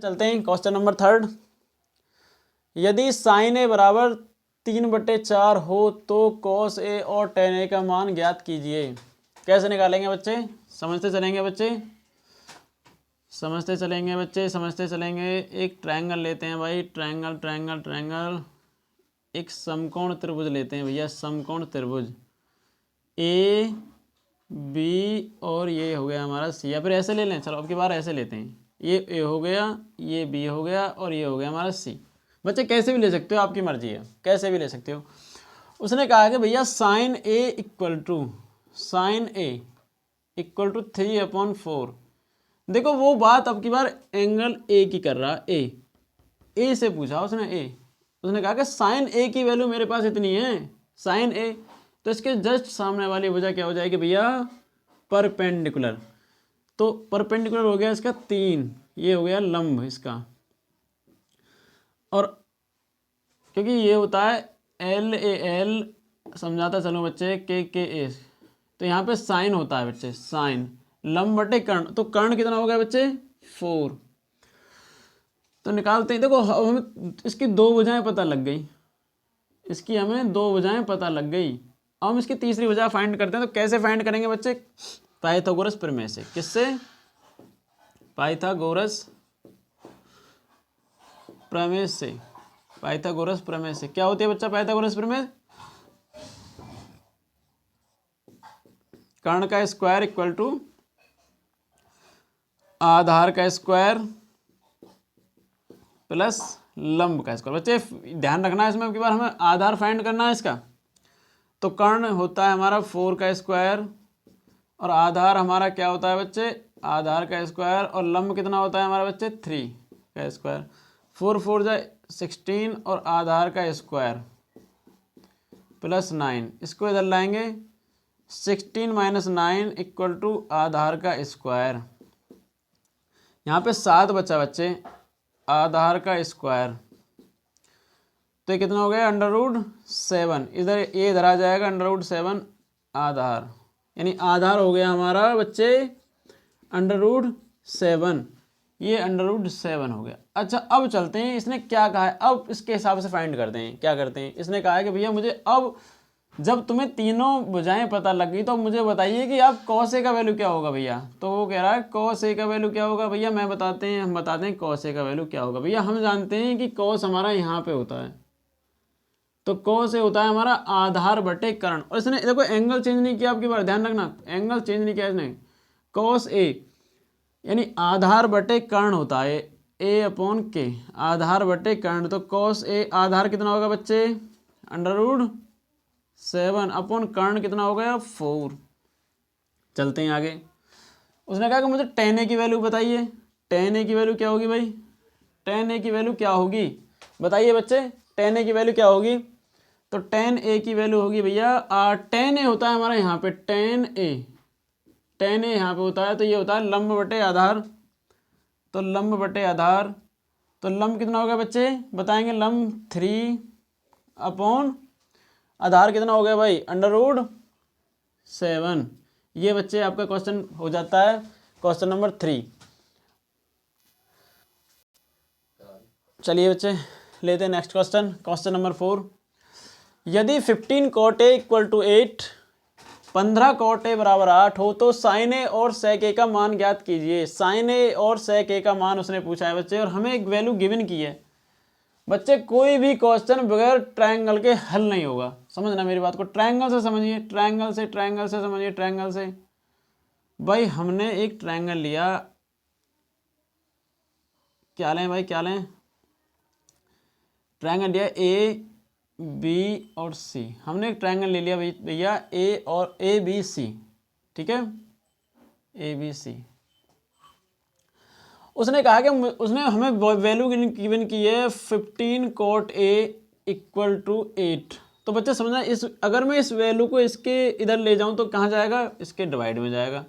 चलते हैं question number 3। यदि साइन ए बराबर 3/4 हो तो कॉस ए और टेन ए का मान ज्ञात कीजिए। कैसे निकालेंगे बच्चे? समझते चलेंगे बच्चे, समझते चलेंगे बच्चे, समझते चलेंगे। एक ट्रायंगल लेते हैं भाई, ट्रायंगल ट्रायंगल ट्रायंगल। एक समकोण त्रिभुज लेते हैं भैया, समकोण त्रिभुज ए बी और ये हो गया हमारा सी, या फिर ऐसे ले लें। चलो अब की बार ऐसे लेते हैं, ये ए हो गया, ये बी हो गया और ये हो गया हमारा सी। बच्चे कैसे भी ले सकते हो, आपकी मर्जी है, कैसे भी ले सकते हो। उसने कहा कि भैया sine A equal to, sine A equal to 3/4। देखो वो बात अब की बार एंगल ए की कर रहा, ए से पूछा उसने, उसने कहा कि साइन ए की वैल्यू मेरे पास इतनी है, साइन ए, तो इसके जस्ट सामने वाली वजह क्या हो जाएगी भैया? परपेंडिकुलर। तो परपेंडिकुलर हो गया इसका 3, ये हो गया लंब इसका। और क्योंकि ये होता है एल ए एल, समझाता चलो बच्चे, के ए, तो यहाँ पे साइन होता है बच्चे, साइन लंब बटे कर्ण। तो कर्ण कितना हो गया बच्चे? 4। तो निकालते हैं। देखो हमें इसकी 2 भुजाएं पता लग गई, इसकी हमें 2 भुजाएं पता लग गई। अब हम इसकी तीसरी भुजा फाइंड करते हैं। तो कैसे फाइंड करेंगे बच्चे? पाइथागोरस प्रमेय से। किससे? पाइथागोरस प्रमेय से। पाइथागोरस प्रमेय से क्या होती है बच्चा पाइथागोरस प्रमेय? कर्ण का स्क्वायर इक्वल टू आधार का स्क्वायर प्लस लंब का स्क्वायर। बच्चे ध्यान रखना है इसमें, अब की बार हमें आधार फाइंड करना है इसका। तो कर्ण होता है हमारा 4 का स्क्वायर और आधार हमारा क्या होता है बच्चे? आधार का स्क्वायर, और लंब कितना होता है हमारा बच्चे? 3 का स्क्वायर। 4 4 जा 16 और आधार का स्क्वायर प्लस 9, इसको इधर लाएंगे। 16 - 9 इक्वल टू आधार का स्क्वायर। यहाँ पे 7 बचा बच्चे, आधार का स्क्वायर, तो ये कितना हो गया? √7। इधर ये इधर आ जाएगा, √7 आधार, यानी आधार हो गया हमारा बच्चे √7, ये √7 हो गया। अच्छा अब चलते हैं, इसने क्या कहा है, अब इसके हिसाब से फाइंड करते हैं। क्या करते हैं? इसने कहा है कि भैया मुझे अब जब तुम्हें तीनों भुजाएं पता लग गई तो मुझे बताइए कि अब कॉस ए का वैल्यू क्या होगा भैया। तो वो कह रहा है कॉस ए का वैल्यू क्या होगा भैया, हम बताते हैं कॉस ए का वैल्यू क्या होगा भैया। हम जानते हैं कि कॉस हमारा यहाँ पे होता है, तो कॉस ए होता है हमारा आधार बटे कर्ण। और इसने देखो एंगल चेंज नहीं किया, आपकी बार ध्यान रखना, एंगल चेंज नहीं किया इसने। कॉस ए यानी आधार बटे कर्ण होता है, A/K, आधार बटे कर्ण। तो कॉस ए आधार कितना होगा बच्चे? √7 अपॉन कर्ण कितना हो गया? 4। चलते हैं आगे। उसने कहा कि मुझे tan A की वैल्यू बताइए। tan A की वैल्यू क्या होगी भाई? tan A की वैल्यू क्या होगी बताइए बच्चे? tan A की वैल्यू क्या होगी? तो tan A की वैल्यू होगी भैया, tan A होता है हमारा यहाँ पे, tan A यहाँ पे होता है, तो ये होता है लंब बटे आधार। तो लंब बटे आधार, तो लंब कितना होगा बच्चे बताएंगे? लंब 3 अपॉन आधार कितना हो गया भाई? √7। ये बच्चे आपका क्वेश्चन हो जाता है क्वेश्चन नंबर 3। चलिए बच्चे लेते हैं नेक्स्ट क्वेश्चन, क्वेश्चन नंबर 4। यदि 15 cot A equal to 8, 15 cot A बराबर 8 हो तो साइन ए और सेक ए का मान ज्ञात कीजिए। साइन ए और सेक ए का मान उसने पूछा है बच्चे, और हमें एक वैल्यू गिवन की है। बच्चे कोई भी क्वेश्चन बगैर ट्रायंगल के हल नहीं होगा, समझना मेरी बात को। ट्रायंगल से समझिए, ट्रायंगल से समझिए, ट्रायंगल से। भाई हमने एक ट्रायंगल लिया, क्या लें भाई, क्या लें? ट्रायंगल लिया ए बी और सी। हमने एक ट्रायंगल ले लिया भैया ए बी सी, ठीक है, ए बी सी। उसने कहा कि उसने हमें वैल्यू गिवन की है 15 cot A इक्वल टू 8। तो बच्चे समझना, इस अगर मैं इस वैल्यू को इसके इधर ले जाऊं तो कहाँ जाएगा? इसके डिवाइड में जाएगा।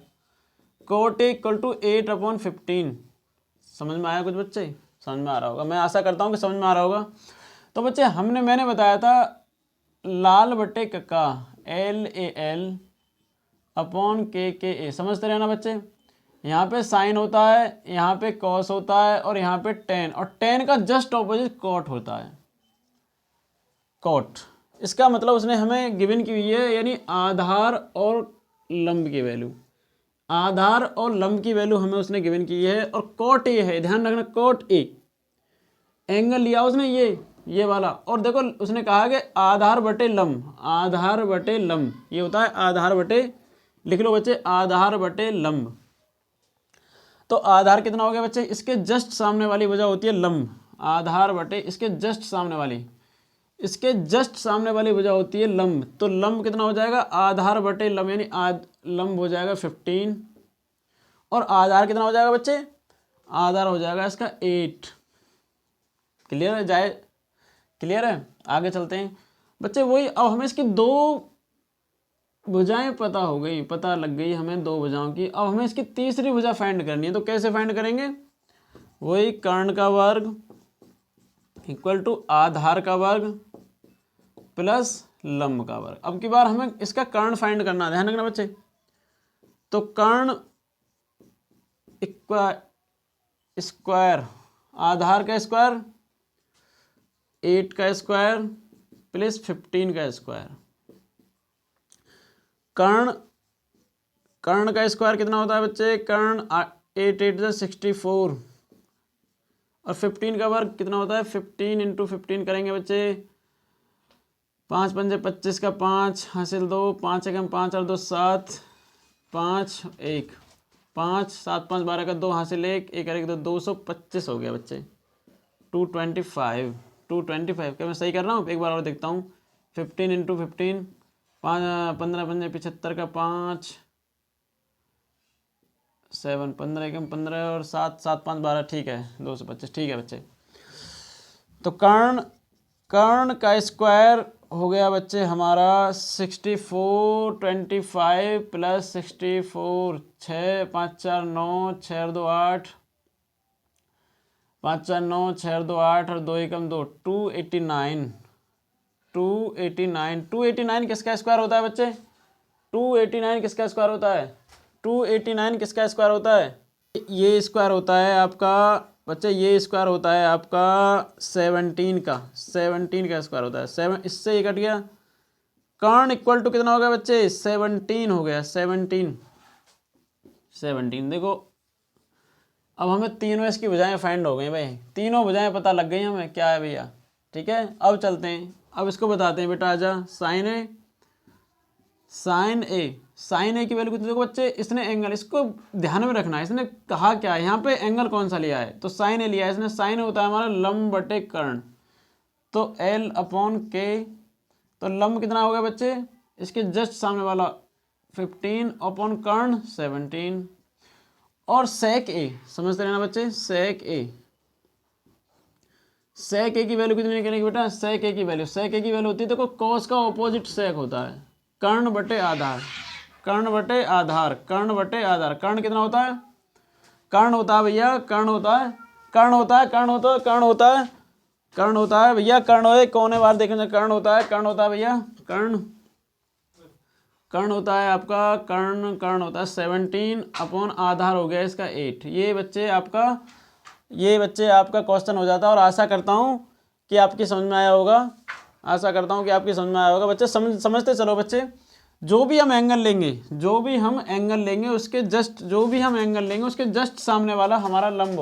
cot A equal to 8/15। समझ में आया कुछ बच्चे? समझ में आ रहा होगा, मैं आशा करता हूँ कि समझ में आ रहा होगा। तो बच्चे मैंने बताया था लाल बटे कक्का LAL/K, समझते रहना बच्चे। यहाँ पे साइन होता है, यहाँ पे कॉस होता है और यहाँ पे टेन, और टेन का जस्ट ऑपोजिट कॉट होता है, कॉट। इसका मतलब उसने हमें गिवन की हुई है, यानी आधार और लंब की वैल्यू, आधार और लंब की वैल्यू हमें उसने गिवन की है। और कॉट ए है, ध्यान रखना, कॉट ए एंगल लिया उसने ये वाला, और देखो उसने कहा कि आधार बटे लंब, आधार बटे लंब ये होता है आधार बटे, लिख लो बच्चे, आधार बटे लंब। तो आधार कितना हो गया बच्चे, इसके जस्ट सामने वाली वजह होती है लंब, आधार बटे इसके जस्ट सामने वाली, इसके जस्ट सामने वाली वजह होती है लंब। तो लंब कितना हो जाएगा, आधार बटे लंब, यानी लंब हो जाएगा 15, और आधार कितना हो जाएगा बच्चे, आधार हो जाएगा इसका 8। क्लियर है, जाए क्लियर है, आगे चलते हैं बच्चे। वही अब हमें इसकी दो भुजाएं पता हो गई, पता लग गई हमें दो भुजाओं की। अब हमें इसकी तीसरी भुजा फाइंड करनी है, तो कैसे फाइंड करेंगे, वही कर्ण का वर्ग इक्वल टू आधार का वर्ग प्लस लंब का वर्ग। अब की बार हमें इसका कर्ण फाइंड करना है, ध्यान रखना बच्चे। तो कर्ण स्क्वायर, आधार का स्क्वायर 8 का स्क्वायर प्लस 15 का स्क्वायर, कर्ण का स्क्वायर कितना होता है बच्चे, कर्ण 8 8 64, और 15 का वर्ग कितना होता है, 15 इंटू 15 करेंगे बच्चे, 5 पंजे 25 का 5 हासिल 2, 5 एकम 5 और 2 7, 5 1 5 7 5 12 का 2 हासिल 1 1 1 2 225 हो गया बच्चे, 225 225। क्या मैं सही कर रहा हूँ, एक बार और देखता हूँ, 15 इंटू 15 5 15 पंजे 75 का 5 7 15 एकम 15 और 7 7 5 12, ठीक है 225, ठीक है बच्चे। तो कर्ण का स्क्वायर हो गया बच्चे हमारा 64 25 प्लस 64 6 5 4 9 6 और 2 8 5 4 9 6 और 2 8 और 2 एकम 2 289 289 किसका स्क्वायर होता है बच्चे, 289 किसका स्क्वायर होता है, 289 किसका स्क्वायर होता है, ये स्क्वायर होता है आपका बच्चे, ये स्क्वायर होता है आपका 17 का स्क्वायर होता है 7, इससे ये कट गया। कर्ण इक्वल टू कितना हो गया बच्चे, 17 हो गया, 17 देखो। अब हमें तीनों इसकी भुजाएं फाइंड हो गई भाई, तीनों भुजाएं पता लग गई हमें क्या है भैया, ठीक है। अब चलते हैं, अब इसको बताते हैं बेटा, आजा साइन ए की वैल्यू कितनी, देखो बच्चे इसने एंगल, इसको ध्यान में रखना है, इसने कहा क्या है यहाँ पे, एंगल कौन सा लिया है, तो साइन ए लिया है इसने। साइन होता है हमारा लंब बटे कर्ण, तो L अपॉन के, तो लंब कितना हो गया बच्चे, इसके जस्ट सामने वाला 15 अपॉन कर्ण 17, और सेक ए समझते रहना बच्चे, सेक ए की वैल्यू कितनी निकलेगी बेटा, सेक ए की वैल्यू होती है, देखो कॉस का ऑपोजिट सेक होता है, कर्ण बटे आधार, कर्ण कितना होता है, कर्ण होता है भैया, कर्ण होता है भैया, कर्ण होता है, कौन है बार देखेंगे, कर्ण होता है भैया, कर्ण होता है आपका, कर्ण होता है 17 अपॉन आधार हो गया इसका 8। ये बच्चे आपका क्वेश्चन हो जाता है, और आशा करता हूँ कि आपकी समझ में आया होगा, बच्चे समझते चलो बच्चे। जो भी हम एंगल लेंगे उसके जस्ट सामने वाला हमारा लंब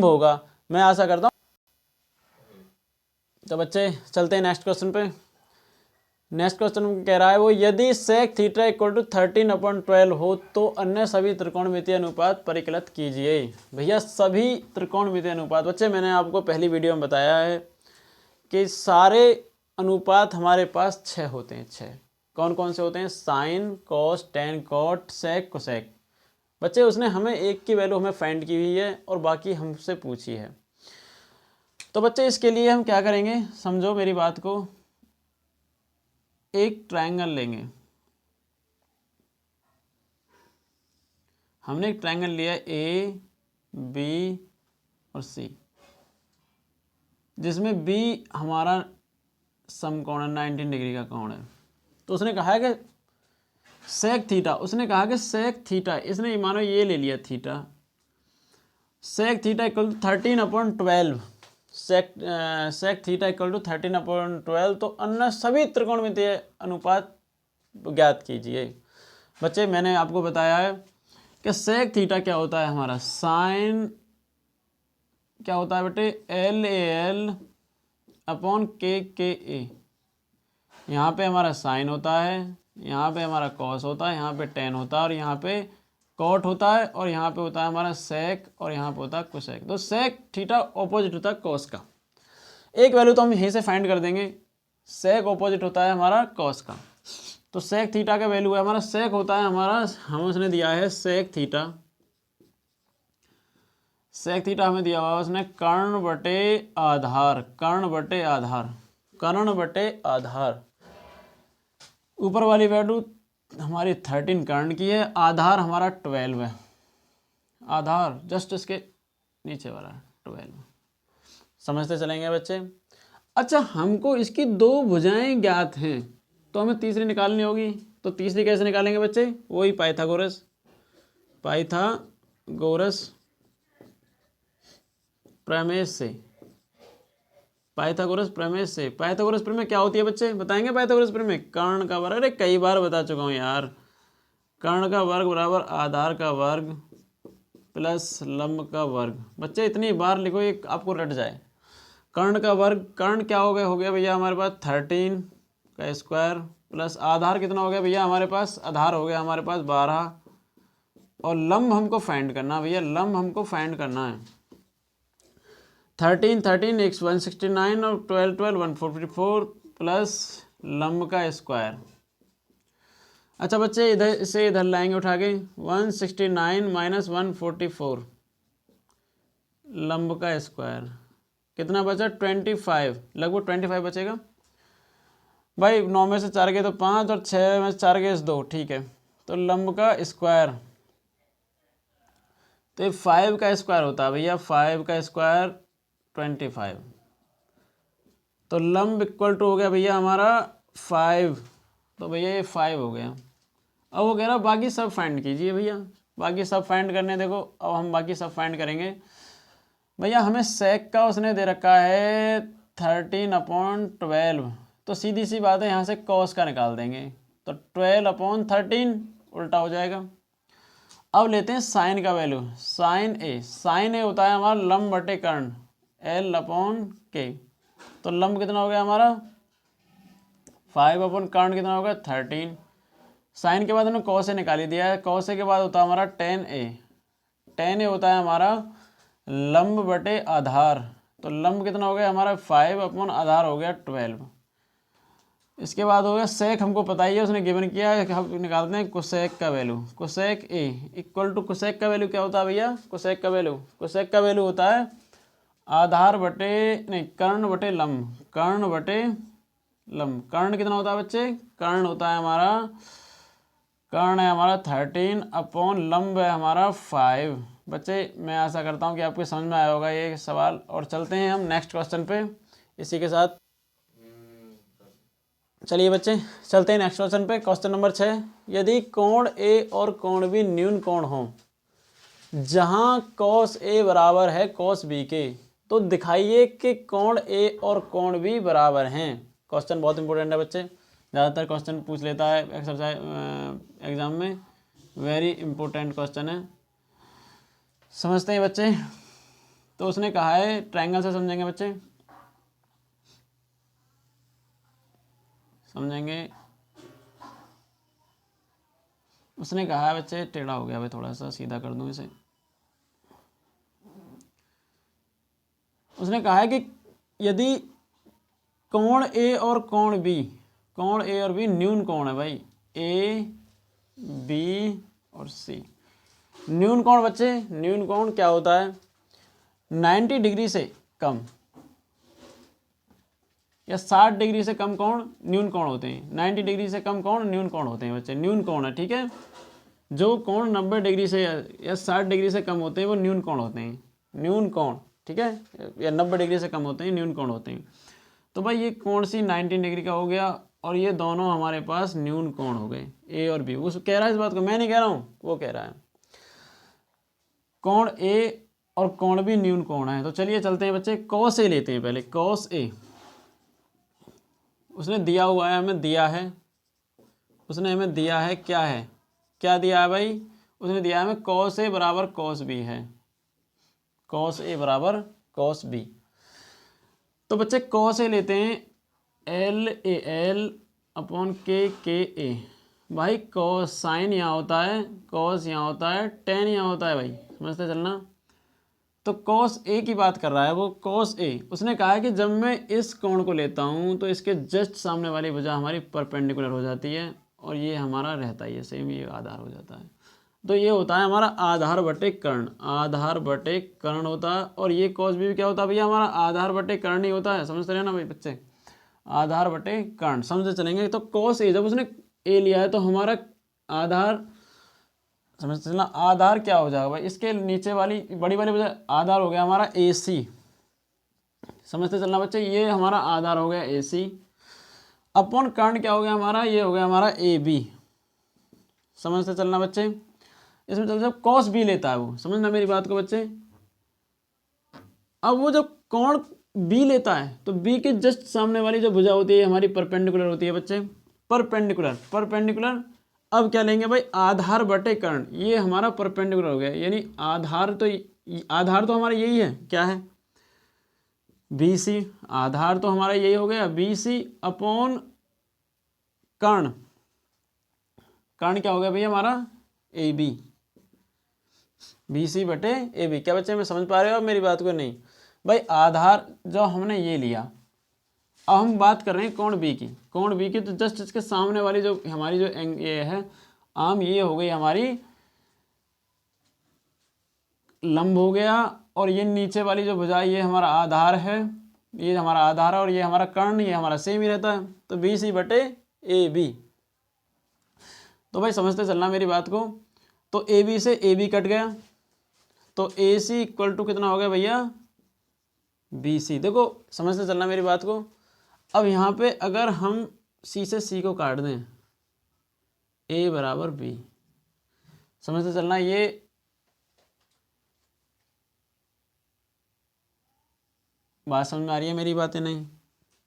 होगा, मैं आशा करता हूँ। तो बच्चे चलते हैं नेक्स्ट क्वेश्चन पे। नेक्स्ट क्वेश्चन कह रहा है वो, यदि सेक थीटा इक्वल टू 13/12 हो तो अन्य सभी त्रिकोणमितीय अनुपात परिकलित कीजिए। भैया सभी त्रिकोणमितीय अनुपात, बच्चे मैंने आपको पहली वीडियो में बताया है कि सारे अनुपात हमारे पास 6 होते हैं। 6 कौन कौन से होते हैं, साइन, कॉस, टेन, कॉट, सेक, कोसेक। बच्चे उसने हमें एक की वैल्यू हमें फाइंड की हुई है और बाकी हमसे पूछी है। तो बच्चे इसके लिए हम क्या करेंगे, समझो मेरी बात को, एक ट्रायंगल लेंगे, हमने एक ट्रायंगल लिया ए, बी और सी, जिसमें बी हमारा समकोण है, 19 डिग्री का कोण है। तो उसने कहा है कि सेक थीटा, उसने कहा कि सेक थीटा, इसने मानो ये ले लिया theta, sec theta equal to 13/12, sec theta equal to 13/12। तो अन्य सभी त्रिकोणमितीय अनुपात ज्ञात कीजिए। बच्चे मैंने आपको बताया है कि सेक थीटा क्या होता है हमारा, साइन क्या होता है बेटे, LAL अपॉन KKA। यहाँ पे हमारा साइन होता है, यहाँ पे हमारा कॉस होता है, यहाँ पे टेन होता है, और यहाँ पे कॉट होता है, और यहाँ पे होता है हमारा सेक, और यहाँ पे होता है कोसेक। तो सेक थीटा ऑपोजिट होता है कॉस का। एक वैल्यू तो हम यहीं से फाइंड कर देंगे, सेक ऑपोजिट होता है हमारा कॉस का। तो सेक थीटा का वैल्यू है हमारा, सेक होता है हमारा, हम उसने दिया है सेक थीटा, सेक थीटा हमें दिया हुआ उसने कर्ण बटे आधार, कर्ण बटे आधार, कर्ण बटे आधार। ऊपर वाली वैल्यू हमारी 13 कर्ण की है, आधार हमारा 12 है, आधार जस्ट इसके नीचे वाला 12। समझते चलेंगे बच्चे। अच्छा, हमको इसकी दो भुजाएं ज्ञात हैं, तो हमें तीसरी निकालनी होगी। तो तीसरी कैसे निकालेंगे बच्चे, वही पाइथागोरस, पाइथागोरस प्रमेय से, पाइथागोरस प्रमेय से। पाइथागोरस प्रमेय क्या होती है बच्चे, बताएंगे पाइथागोरस प्रमेय, कर्ण का वर्ग, अरे कई बार बता चुका हूँ यार, कर्ण का वर्ग बराबर आधार का वर्ग प्लस लंब का वर्ग। बच्चे इतनी बार लिखो ये आपको रट जाए। कर्ण का वर्ग, कर्ण क्या हो गया भैया हमारे पास 13 का स्क्वायर, प्लस आधार कितना हो गया भैया हमारे पास, आधार हो गया हमारे पास 12, और लंब हमको फाइंड करना भैया, लंब हमको फाइंड करना है। 13 x 169 और 12 144 प्लस लंब का स्क्वायर। अच्छा बच्चे इधर इसे इधर लाएंगे उठा के, 169 माइनस 144 लंब का स्क्वायर, कितना बचा 25, लगभग 25 बचेगा भाई। 9 में से 4 गए तो 5, और 6 में से 4 गए 2, ठीक है। तो लंब का स्क्वायर, तो ये 5 का स्क्वायर होता है भैया, 5 का स्क्वायर 25। तो लंब इक्वल टू हो गया भैया हमारा 5, तो भैया ये 5 हो गया। अब वो कह रहा बाकी सब फाइंड कीजिए भैया, बाकी सब फाइंड करने देखो। अब हम बाकी सब फाइंड करेंगे भैया। हमें सेक का उसने दे रखा है 13/12, तो सीधी सी बात है यहाँ से कॉस का निकाल देंगे, तो 12/13 उल्टा हो जाएगा। अब लेते हैं साइन का वैल्यू, साइन ए, साइन ए होता है हमारा लंब बटे कर्ण, L/K। तो लंब कितना हो गया हमारा 5 कर्ण कितना हो गया 13। साइन के बाद हमने कॉस ए निकाली दिया है, कॉस ए के बाद होता है हमारा tan A, tan A होता है हमारा लंब बटे आधार। तो लंब कितना हो गया हमारा 5 आधार हो गया 12। इसके बाद हो गया सेक, हमको पता ही है उसने गिवन किया है, हम निकालते हैं कोसेक का value, cosec A equal to, cosec का वैल्यू क्या होता है भैया, कोसेक का वैल्यू, कोसेक का वैल्यू होता है आधार बटे, नहीं कर्ण बटे लंब, कर्ण बटे लंब। कर्ण कितना होता है बच्चे, कर्ण होता है हमारा, कर्ण है हमारा 13 लंब है हमारा 5। बच्चे मैं आशा करता हूँ कि आपको समझ में आया होगा ये सवाल, और चलते हैं हम नेक्स्ट क्वेश्चन पे इसी के साथ। चलिए बच्चे चलते हैं नेक्स्ट क्वेश्चन पे। क्वेश्चन नंबर 6, यदि कोण ए और कोण बी न्यून कोण हो, जहां कॉस ए बराबर है कॉस बी के, तो दिखाइए कि कोण ए और कोण बी बराबर हैं। क्वेश्चन बहुत इंपॉर्टेंट है बच्चे, ज़्यादातर क्वेश्चन पूछ लेता है एक्सरसाइज एग्जाम में, वेरी इंपॉर्टेंट क्वेश्चन है। समझते हैं बच्चे। तो उसने कहा है ट्रायंगल से समझेंगे बच्चे, समझेंगे। उसने कहा है बच्चे, टेढ़ा हो गया भाई, थोड़ा सा सीधा कर दूं इसे। उसने कहा है कि यदि कोण ए और कोण बी, कोण ए और बी न्यून कोण है भाई, ए बी और सी न्यून कोण। बच्चे न्यून कोण क्या होता है, 90 डिग्री से कम या 60 डिग्री से कम कोण न्यून कोण होते हैं। 90 डिग्री से कम कोण न्यून कोण होते हैं बच्चे, न्यून कोण है, ठीक है। जो कोण 90 डिग्री से या 60 डिग्री से कम होते हैं वो न्यून कोण होते हैं, न्यून कोण, ठीक है। या 90 डिग्री से कम होते हैं न्यून कोण होते हैं। तो भाई ये कोण सी 90 डिग्री का हो गया, और ये दोनों हमारे पास न्यून कोण हो गए, ए और बी। वो कह रहा है इस बात को, मैं नहीं कह रहा हूँ, वो कह रहा है। कोण ए और कोण बी न्यून कोण है। तो चलिए चलते हैं बच्चे, कॉस ए लेते हैं पहले। कॉस ए उसने दिया हुआ है, हमें दिया है, उसने हमें दिया है, क्या है, क्या दिया है भाई, उसने दिया है हमें कॉस ए बराबर कॉस बी है, कॉस ए बराबर कॉस बी। तो बच्चे कॉस ए लेते हैं, एल ए एल अपॉन के ए। भाई कॉस साइन यहाँ होता है, कॉस यहाँ होता है, टेन यहाँ होता है भाई, समझते चलना। तो कॉस ए की बात कर रहा है वो, कॉस ए। उसने कहा है कि जब मैं इस कोण को लेता हूँ तो इसके जस्ट सामने वाली भुजा हमारी परपेंडिकुलर हो जाती है और ये हमारा रहता ही है सेम, ये आधार हो जाता है। तो ये होता है हमारा आधार बटे कर्ण, आधार बटे कर्ण होता है। और ये कॉस बी क्या होता है भैया, हमारा आधार बटे कर्ण ही होता है, समझते रहे ना भाई बच्चे, आधार बटे कर्ण समझते चलेंगे। तो कॉस ए, जब उसने ए लिया है तो हमारा आधार, समझते चलना, आधार क्या हो जाएगा भाई, इसके नीचे वाली बड़ी वाली वजह आधार हो गया हमारा ए सी, समझते चलना बच्चे, ये हमारा आधार हो गया ए सी। अपॉन कर्ण क्या हो गया हमारा, ये हो गया हमारा ए बी, समझते चलना बच्चे। इसमें चल जब कॉस बी लेता है वो, समझना मेरी बात को बच्चे। अब वो जब कोण बी लेता है तो बी के जस्ट सामने वाली जो भुजा होती है हमारी परपेंडिकुलर होती है बच्चे, परपेंडिकुलर, परपेंडिकुलर। अब क्या लेंगे भाई, आधार बटे कर्ण, ये हमारा परपेंडिकुलर हो गया, यानी आधार तो हमारा यही है, क्या है, बी सी। आधार तो हमारा यही हो गया बी सी अपॉन कर्ण, कर्ण क्या हो गया भैया हमारा ए बी, बी सी बटे ए बी। क्या बच्चे में समझ पा रहे हो आप मेरी बात को, नहीं भाई। आधार जो हमने ये लिया, अब हम बात कर रहे हैं कोण बी की, कोण बी की। तो जस्ट इसके सामने वाली जो हमारी जो ये है आम, ये हो गई हमारी लंब हो गया, और ये नीचे वाली जो भुजा ये हमारा आधार है, ये हमारा आधार है, और ये हमारा कर्ण, ये हमारा सेम ही रहता है। तो बी सी बटे ए बी। तो भाई समझते चलना मेरी बात को। तो ए बी से ए बी कट गया, तो ए सी इक्वल टू कितना हो गया भैया, बी सी। देखो समझते चलना मेरी बात को। अब यहाँ पे अगर हम सी से सी को काट दें, ए बराबर बी, समझते चलना, ये बात समझ में आ रही है मेरी बातें, नहीं।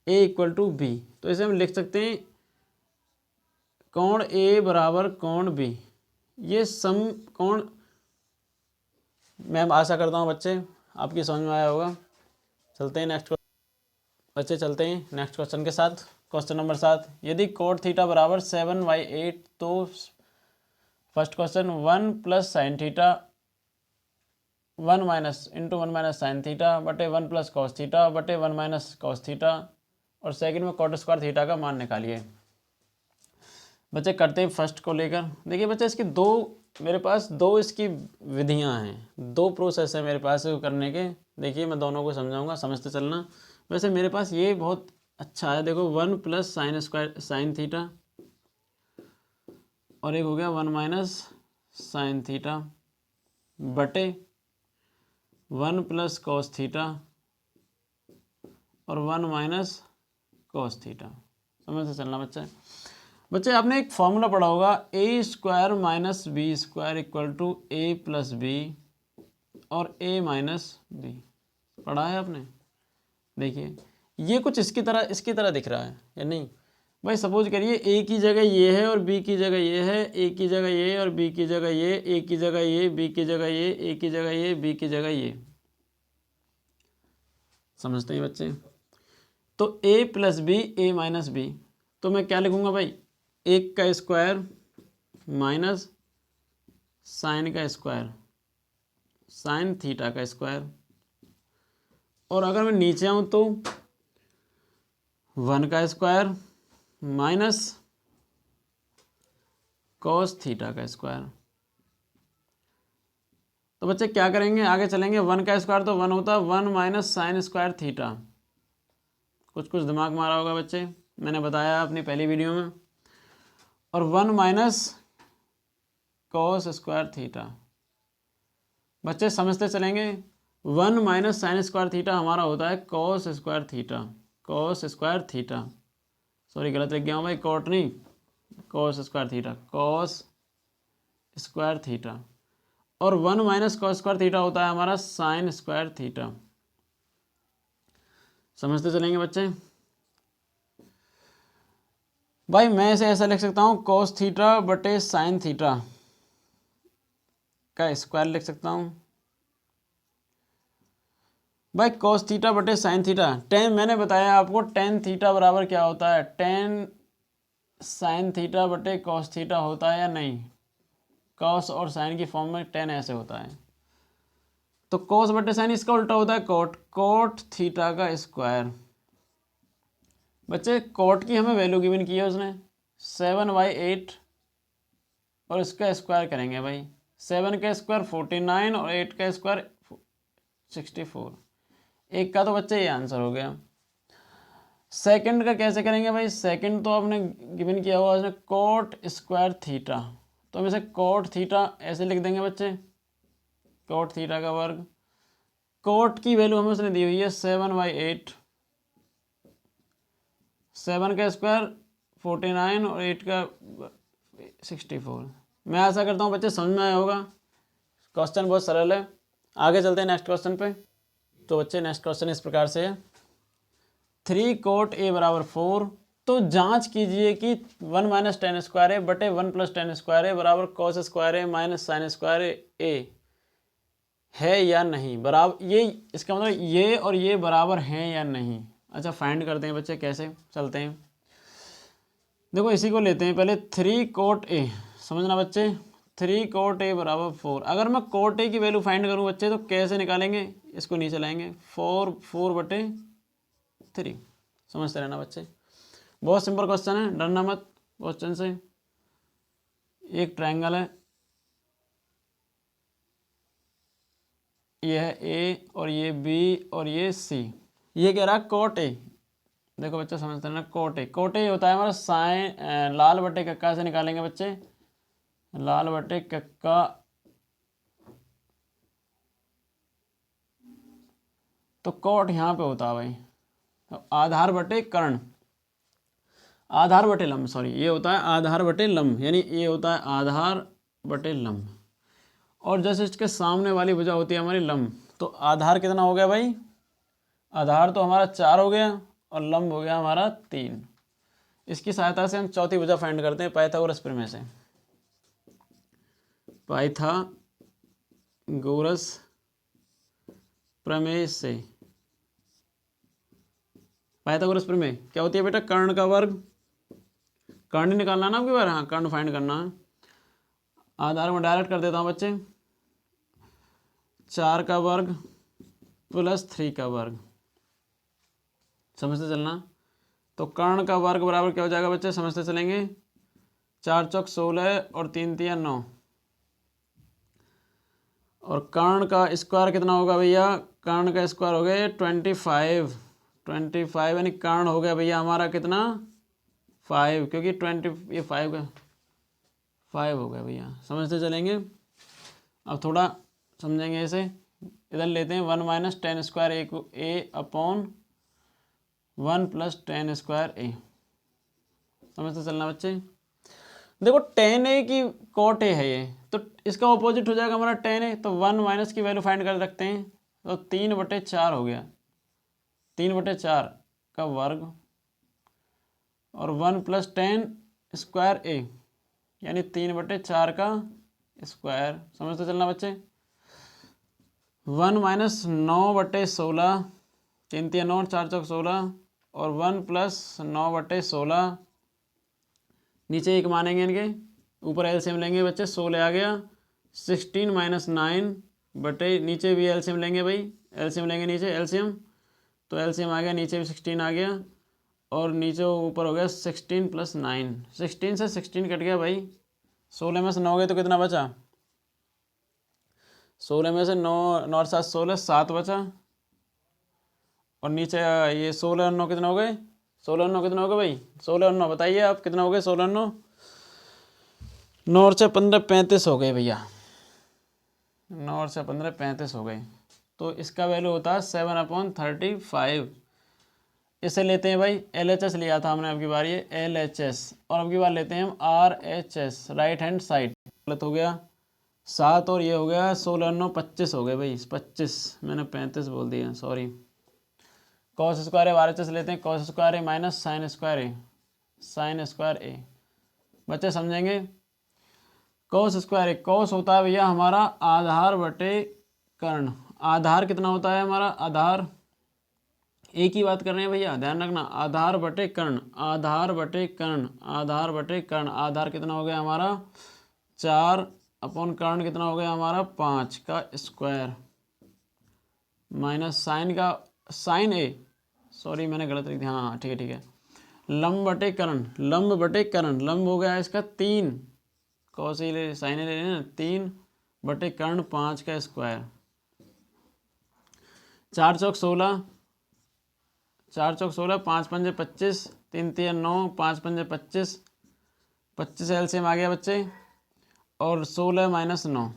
ए इक्वल टू बी, तो इसे हम लिख सकते हैं कोण ए बराबर कोण बी, ये सम कोण। मैं आशा करता हूँ बच्चे आपकी समझ में आया होगा। चलते हैं नेक्स्ट बच्चे, चलते हैं नेक्स्ट क्वेश्चन के साथ। क्वेश्चन नंबर 7, यदि कोट थीटा बराबर 7/8, तो first question 1 plus sine theta 1 minus into 1 minus sine theta बटे 1 प्लस कॉस थीटा बटे 1 माइनस कॉस थीटा, और सेकंड में कॉट स्क्वायर थीटा का मान निकालिए। बच्चे करते हैं फर्स्ट को लेकर। देखिए बच्चे, इसकी मेरे पास दो इसकी विधियां हैं, दो प्रोसेस है मेरे पास करने के। देखिए मैं दोनों को समझाऊंगा, समझते चलना। वैसे मेरे पास ये बहुत अच्छा है, देखो 1 plus sine square sine theta, और एक हो गया 1 माइनस साइन थीटा बटे 1 प्लस कॉस थीटा और 1 माइनस कॉस थीटा। समझते चलना बच्चे आपने एक फॉर्मूला पढ़ा होगा, a square minus b square equal to a plus b और ए माइनस बी, पढ़ा है आपने। देखिए ये कुछ इसकी तरह दिख रहा है या नहीं भाई। सपोज करिए ए की जगह ये है और बी की जगह ये है, ए की जगह ये और बी की जगह ये, ए की जगह ये, बी की जगह ये, ए की जगह ये, बी की जगह ये। समझते हैं बच्चे। तो ए प्लस बी, ए माइनस बी, तो मैं क्या लिखूंगा भाई, 1 का स्क्वायर माइनस साइन का स्क्वायर, साइन थीटा का स्क्वायर, और अगर मैं नीचे आऊँ तो 1 का स्क्वायर माइनस कॉस थीटा का स्क्वायर। तो बच्चे क्या करेंगे, आगे चलेंगे। 1 का स्क्वायर तो 1 होता है, 1 माइनस साइन स्क्वायर थीटा। कुछ दिमाग मारा होगा बच्चे, मैंने बताया अपनी पहली वीडियो में। और 1 माइनस कॉस स्क्वायर थीटा। बच्चे समझते चलेंगे, 1 माइनस साइन स्क्वायर थीटा हमारा होता है cos square theta, cos square theta. Sorry गलत लिख गया हूँ भाई, कॉट नहीं, cos square theta, cos square theta. और 1 माइनस कॉस स्क्वायर थीटा होता है हमारा साइन स्क्वायर थीटा। समझते चलेंगे बच्चे। भाई मैं इसे ऐसा लिख सकता हूँ कॉस थीटा बटे साइन थीटा का स्क्वायर लिख सकता हूँ। भाई कॉस थीटा बटे साइन थीटा, टेन मैंने बताया आपको टेन थीटा बराबर क्या होता है, टेन साइन थीटा बटे कॉस थीटा होता है या नहीं। कॉस और साइन की फॉर्म में टेन ऐसे होता है। तो कॉस बटे साइन इसका उल्टा होता है कोट, कोट थीटा का स्क्वायर। बच्चे कोट की हमें वैल्यू गिवन की है उसने 7/8 और इसका स्क्वायर करेंगे भाई, 7 का स्क्वायर 49 और 8 का स्क्वायर 64। एक का तो बच्चे ये आंसर हो गया। सेकंड का कैसे करेंगे भाई, सेकंड तो आपने गिवन किया हुआ उसने कोट स्क्वायर थीटा, तो हम इसे कोट थीटा ऐसे लिख देंगे बच्चे, कोट थीटा का वर्ग। कोट की वैल्यू हमें उसने दी हुई है 7/8, 7 का स्क्वायर 49 और 8 का 64। मैं आशा करता हूँ बच्चे समझ में आया होगा। क्वेश्चन बहुत सरल है। आगे चलते हैं नेक्स्ट क्वेश्चन पे। तो बच्चे नेक्स्ट क्वेश्चन इस प्रकार से है, 3 कोट ए बराबर 4। तो जांच कीजिए कि 1 माइनस टेन स्क्वायर ए बटे 1 प्लस टेन स्क्वायर ए बराबर कॉस स्क्वायर ए माइनस साइन स्क्वायर ए है या नहीं। बराबर ये, इसका मतलब ये और ये बराबर हैं या नहीं। अच्छा फाइंड करते हैं बच्चे, कैसे चलते हैं। देखो इसी को लेते हैं पहले, 3 कोट ए, समझना बच्चे, 3 कोट ए बराबर 4। अगर मैं कोट ए की वैल्यू फाइंड करूँ बच्चे तो कैसे निकालेंगे, इसको नीचे लाएंगे, 4 बटे 3। समझते रहना बच्चे, बहुत सिंपल क्वेश्चन है, डरना मत क्वेश्चन से। एक ट्रायंगल है, ये है ए और ये बी और ये सी। ये कह रहा है कोट ए। देखो बच्चे समझते रहना, कोट ए, कोट ए होता है हमारा साइन, लाल बटे कक्का से निकालेंगे बच्चे, लाल बटे कक्का तो कोट यहाँ पे होता है भाई, तो आधार बटे कर्ण, आधार बटे लंब, सॉरी ये होता है आधार बटे लंब, यानी ये होता है आधार बटे लंब। और जैसे इसके सामने वाली भुजा होती है हमारी लंब, तो आधार कितना हो गया भाई, आधार तो हमारा 4 हो गया और लंब हो गया हमारा 3। इसकी सहायता से हम चौथी भुजा फाइंड करते हैं पाइथागोरस प्रमेय से। पाइथागोरस प्रमेय से, पाइथागोरस प्रमेय क्या होती है बेटा, कर्ण का वर्ग, कर्ण निकालना ना आपकी बार, हाँ कर्ण फाइंड करना है। आधार में डायरेक्ट कर देता हूँ बच्चे, 4 का वर्ग प्लस 3 का वर्ग, समझते चलना। तो कर्ण का वर्ग बराबर क्या हो जाएगा बच्चे, समझते चलेंगे, 4 चौक 16 और 3 तिया 9। और कर्ण का स्क्वायर कितना होगा भैया, कर्ण का स्क्वायर हो गया 25, 25 यानी कर्ण हो गया भैया हमारा कितना 5, क्योंकि 20 ये 5 का 5 हो गया भैया, समझते चलेंगे। अब थोड़ा समझेंगे इसे, इधर लेते हैं 1 माइनस टेन स्क्वायर ए अपॉन 1 प्लस टेन स्क्वायर ए, समझते चलना बच्चे। देखो टेन ए की कोट ए है ये, तो इसका ऑपोजिट हो जाएगा हमारा टेन ए, तो 1 माइनस की वैल्यू फाइंड कर रखते हैं, तो 3/4 हो गया, 3/4 का वर्ग और 1 प्लस टेन स्क्वायर ए यानी 3/4 का स्क्वायर, समझते चलना बच्चे। 1 माइनस 9/16, 3 तिया 9 4 चौक 16 और 1 प्लस 9/16, नीचे एक मानेंगे इनके, ऊपर एलसीएम लेंगे बच्चे, 16 आ गया, 16 माइनस 9 बटे, नीचे भी एलसीएम लेंगे भाई, एलसीएम लेंगे नीचे एलसीएम, तो एलसीएम आ गया, नीचे भी 16 आ गया और नीचे ऊपर हो गया 16 प्लस 9, 16 से 16 कट गया भाई, 16 में से 9 गए तो कितना बचा, 16 में से 9 9 7 16, 7 बचा। और नीचे ये 16 और 9 कितना हो गए, 16 और 9 कितना हो गए भाई, 16 और 9 बताइए आप कितना हो गए, 16 और 9, 9 और 6 15 35 हो गए भैया, 9 और 6 15 35 हो गए। तो इसका वैल्यू होता है 7/35। इसे लेते हैं भाई, LHS लिया था हमने, अब की बार ये LHS, और अब की बार लेते हैं हम RHS, राइट हैंड साइड। गलत हो गया 7, और ये हो गया 16 9 25 हो गए भाई, 25, मैंने 35 बोल दिया, सॉरी। कॉस स्क्वायर ए RHS लेते हैं, कॉस स्क्वायर ए माइनस साइन स्क्वायर ए, साइन स्क्वायर ए। बच्चे समझेंगे, कॉस स्क्वायर ए, कॉस होता है भैया हमारा आधार बटे कर्ण। आधार कितना होता है हमारा, आधार, एक ही बात कर रहे हैं भैया, ध्यान रखना, आधार बटे कर्ण, आधार बटे कर्ण, आधार बटे कर्ण। आधार कितना हो गया हमारा 4 अपॉन कर्ण कितना हो गया हमारा 5 का स्क्वायर, माइनस साइन का, साइन ए, सॉरी मैंने गलत लिख दिया, हाँ ठीक है ठीक है। लंब बटे कर्ण, लंब बटे कर्ण, लंब हो गया इसका 3, कॉस ही ले साइन ले लेना, 3 बटे कर्ण 5 का स्क्वायर। 4 चौक 16, 4 चौक 16, 5 पंजे 25, 3 3 9, 5 पंजे 25, 25 एलसीएम आ गया बच्चे, और 16 माइनस 9,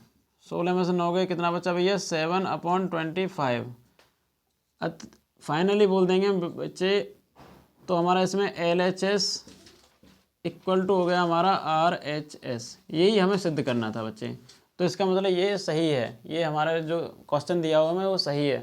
16 में से 9 गए, कितना बचा भैया 7 अपॉन 25। फाइनली बोल देंगे बच्चे, तो हमारा इसमें LHS इक्वल टू हो गया हमारा RHS, यही हमें सिद्ध करना था बच्चे। तो इसका मतलब ये सही है, ये हमारा जो क्वेश्चन दिया हुआ है वो सही है।